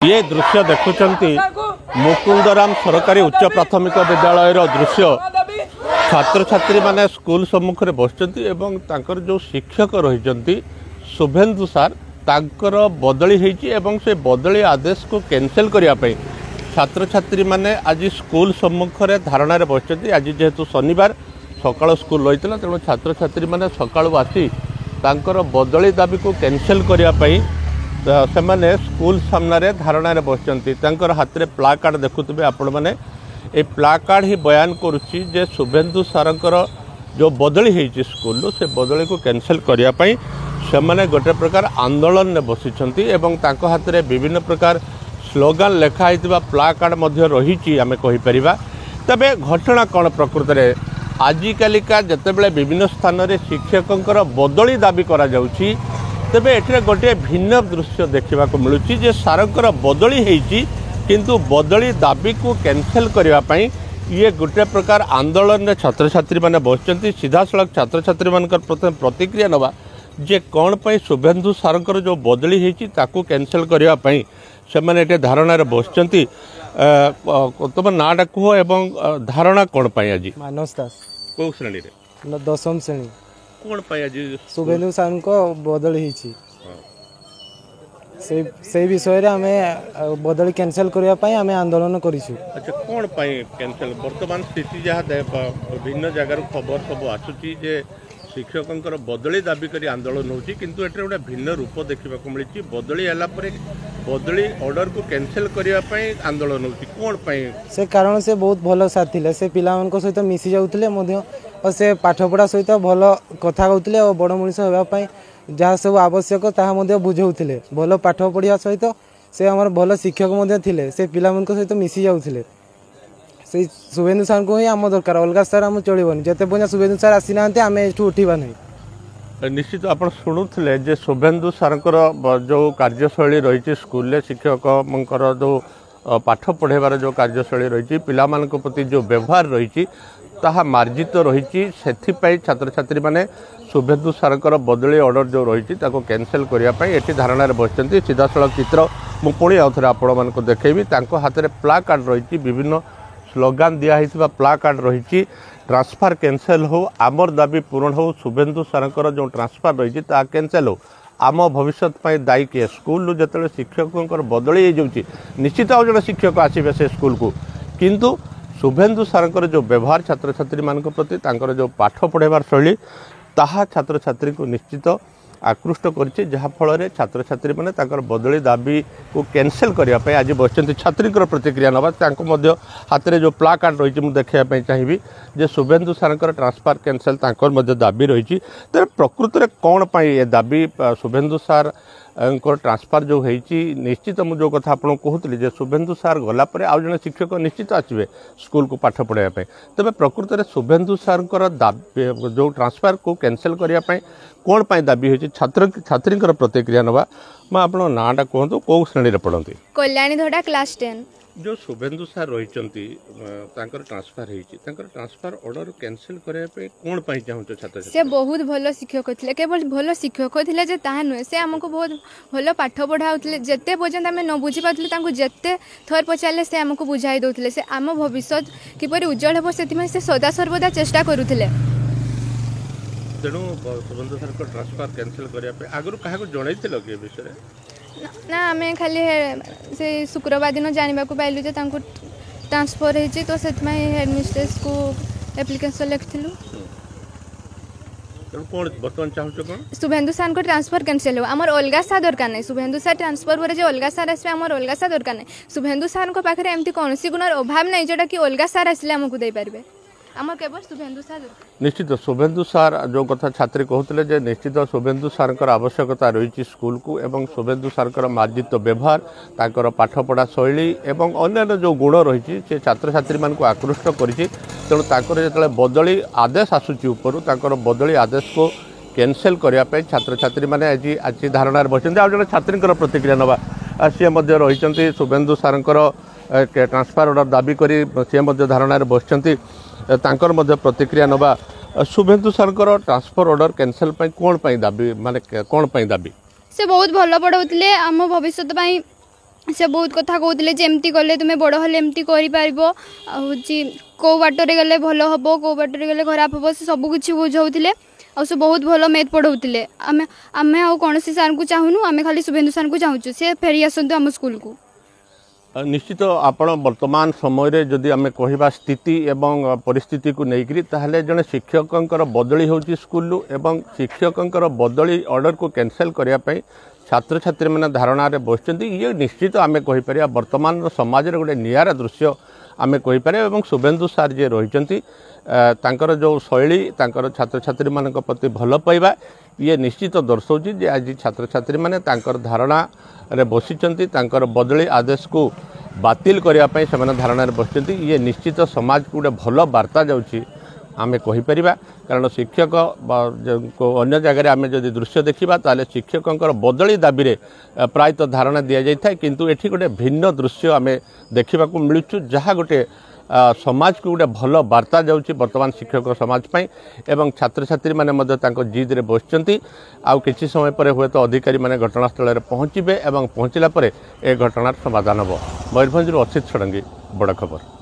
ये दृश्य देखुंट मुकुंदराम सरकारी उच्च प्राथमिक विद्यालय दृश्य छात्र छात्री माने स्कूल सम्मुख में बसकर जो शिक्षक रही शुभेन्दु सार तांकर बदली होती से बदली आदेश को कैंसल करने छात्र छात्री माने आज स्कूल सम्मुख में धारणा बस आज जेहेतु शनिवार सकाल स्कूल रही तेणु छात्र छात्री माने सकाळु आसी तांकर बदली दाबी को कैंसल करने से मैंने स्कूल सामने धारणा बस हाथ में प्ला कार्ड देखुए आपण मैंने ये प्ला कार्ड ही बयान करुच्ची जे शुभेन्दु सारंकर जो बदली होती स्कूल से बदली को कैंसल करने से मैंने गोटे प्रकार आंदोलन में बसी हाथ में विभिन्न प्रकार स्लोगान लेखाई प्ला कार्ड रही आम कहीपर तबे घटना कौन प्रकृत में आजिकालिका जितेबाला विभिन्न स्थान में शिक्षकों बदली दाबी करा जाउछि तेबे एठरे गोटे भिन्न दृश्य देखा मिलूँ जे सारंकर बदली होती किंतु बदली दाबी को कैंसल करने ये गोटे प्रकार आंदोलन में छात्र छात्री मैंने बसचंती सीधा सड़क छात्र छात्री मान प्रथम प्रतिक्रिया नवा जे कौन पर शुभेन्दु सारंकर जो बदली होती ताकू कैंसल करने से मैंने धारणा बसचंती तुम नाटा कह एवं धारणा कौन पर आज मानस दास कौ श्रेणी दशम श्रेणी कौन पर आज शुभेन्दु सार को बदली होती से विषय आम बदली कैंसल करने आम आंदोलन करूँ। अच्छा कौन कैंसल वर्तमान स्थिति जहाँ विभिन्न जगार खबर सब आसूची जे शिक्षकों बदली दाबी कर आंदोलन होती किंतु एटे गोटे भिन्न रूप देखा मिली बदली है बदली ऑर्डर को कैंसल करने आंदोलन होती कौन से कारण से बहुत भल सार थे से पिला सहित मिसी जाते और से पाठपढ़ा सहित भल कथा कहते और बड़ मनीष होगापी जहाँ सब आवश्यक ताहा बुझाऊे भल पाठ पढ़ा सहित से आम भल शिक्षक थे से पिला सहित मिसी जाते से शुभेन्दु सार को ही आम दरकार अलग सार आम चलनी जिते पर्यटन शुभेन्दु सार आसी ना आम एठू उठा नहीं। निश्चित आप शुणुले जे शुभेन्दु सारंकर जो कार्यशैली रही स्कूल शिक्षकों जो पाठ पढ़ेबार जो कार्यशैली रही पिला प्रति जो व्यवहार रही ताहा मार्जित रही से छात्र छात्री माने शुभेन्दु सारंकर बदली ऑर्डर जो रही कैंसल करने ये धारणा बसचंती सीधा सड़क चित्र मुझे पुणी आउ थे आपण को देखी हाथ में प्ला कार्ड रही विभिन्न स्लोगान दिखाई प्ला कार्ड रही ट्रांसफर कैंसल हो आमर दाबी पूरण हो शुभेन्दु सारंकर जो ट्रांसफर रही कैंसल हो आम भविष्य दायी किए स्कूल जो शिक्षकों बदली हो निश्चित आउ जड़े शिक्षक आसवे से स्कूल को किंतु शुभेन्दु सारंकर जो व्यवहार छात्र छात्री मान प्रति जो पाठ पढ़ेबार शैली ताहा छात्र छात्री को निश्चित आकृष्ट करछि जहाँफल छात्र छात्री मैंने बदली दाबी को कैंसल करने आज बसचंती छात्री प्रतिक्रिया नवा हाथ में जो प्ला कार्ड रही मुझे देखापी चाहिए जे शुभेन्दु सारंकर ट्रांसफर कैंसल दाबी रही तेरे प्रकृत में कौन पर ये दाबी शुभेन्दु सार ट्रांसफर जो होती निश्चित मुझे जो कथा आपको कहते शुभेन्दु सार गलापर आउ जड़े शिक्षक निश्चित आसवे स्कूल को पाठ पढ़ाई तेज प्रकृत में शुभेन्दु सार दाबी जो ट्रांसफर को कैंसल करने कौन पर दाबी होती छात्र छात्री प्रतिक्रिया नवा मैं आप नाटा कहतु कौ श्रेणी पढ़ती कल्याणी धड़ा क्लास 10 जो शुभेन्दु सार रही ट्रांसफर होती ट्रांसफर ऑर्डर कैंसल करने कौन पर चाहूँ छात्र से बहुत भल शिक्षक थे केवल भल शिक्षक थे ताहा नुहे से आमको बहुत भल पाठ पढ़ाऊे जिते पर्यटन आम न बुझी पारे जिते थर पचारे से आमको बुझाई दौले से आम भविष्य किपर उज्जवल हम से सदा सर्वदा चेष्टा करुले तेणु शुभेन्दु सार को ट्रांसफर कैंसल करने आगु क्या जन कि विषय ना आम खाली से शुक्रवार दिन जानवा पाइलु जे ट्रांसफर होती तो से हेडमिस्ट्रेस को एप्लिकेशन लिखिलु शुभेन्दु सार को ट्रांसफर कैंसल हो आमर अलग सा दरकार नहीं शुभेन्दु सार ट्रांसफर पर जो अलग सार आसवे आमर अलग सा दरकार नहीं शुभेन्दु सार को पाखे एमती कौन गुणर अभाव नहीं जोटा कि अलग सार आसले आमको दे पारे आमर केवल शुभेन्दु सार निश्चित शुभेन्दु सार जो कथा छात्री कहते निश्चित शुभेन्दु सार आवश्यकता रही स्कूल को एवं शुभेन्दु सार मार्जित व्यवहार ताकर पाठपढ़ा शैली एवं अन्य जो गुण रही से छात्र छात्री मान को आकृष्ट करी तेणु जो बदली आदेश आसूची बदली आदेश को कैंसल करने छात्र छात्री मैंने आज धारणा बसते आज जड़े छात्री प्रतिक्रिया नवा सी रही शुभेन्दु सार ट्रांसफर ऑर्डर दाबी करी सी धारणा बसचंती प्रतिक्रिया नवा शुभेन्दु सार ट्रांसफर ऑर्डर कैंसल कौन दाबी माने कौन दाबी से बहुत भल पढ़ाऊे आम भविष्य से बहुत कथा कहते एमती कले तुम्हें बड़ हेले एमती कर कौ बाटर गले भल हम कौ बाटर गले खराब हम से सबकि बुझाऊे आ से बहुत भल मैथ पढ़ाऊे आम आम कौन सार को चाहूनु आम खाली शुभेन्दु सार को चाहूँ से फेरी आसतु आम स्कूल को। निश्चित आपण वर्तमान समय जदि आम कहवा स्थिति एवं परिस्थिति को लेकर ताहले जड़े शिक्षकों बदली होची स्कूल एवं शिक्षकों बदली ऑर्डर को कैंसल करने छात्र छात्री मैंने धारणा बसुँच ये निश्चित आम कहीपर वर्तमान समाज रे गोटे नियारा दृश्य आम कहीपर एवं शुभेन्दु सार जी रही जो शैली तांकर छात्र छात्री मान प्रति भल पाइबा ये निश्चित दर्शाऊँच जे आज छात्र छात्री मैंने धारणा रे बसिचंती तांकर बदली आदेश को बातिल करने से धारणा रे बसिचंती ये निश्चित समाज को गोटे भल वार्ता जाउची आमे कहीपर कारण शिक्षक अन्य जगह आम जब दृश्य देखा ताले शिक्षकों बदली दाबी रे प्रायतः धारणा दि जाए किंतु एठी गोटे भिन्न दृश्य आम देखा मिलूँ जहाँ गोटे समाज को गोटे भल वार्ता जाउची वर्तमान शिक्षक समाज पाई एवं छात्र छात्री माने जिद रे बसचंती आउ किछि समय पर हुए तो अधिकारी माने घटनास्थल रे पहुँचे एवं पहुँचला पर ए घटनार समाधान हो। मयूरभंज असित षडंगी बड़ खबर।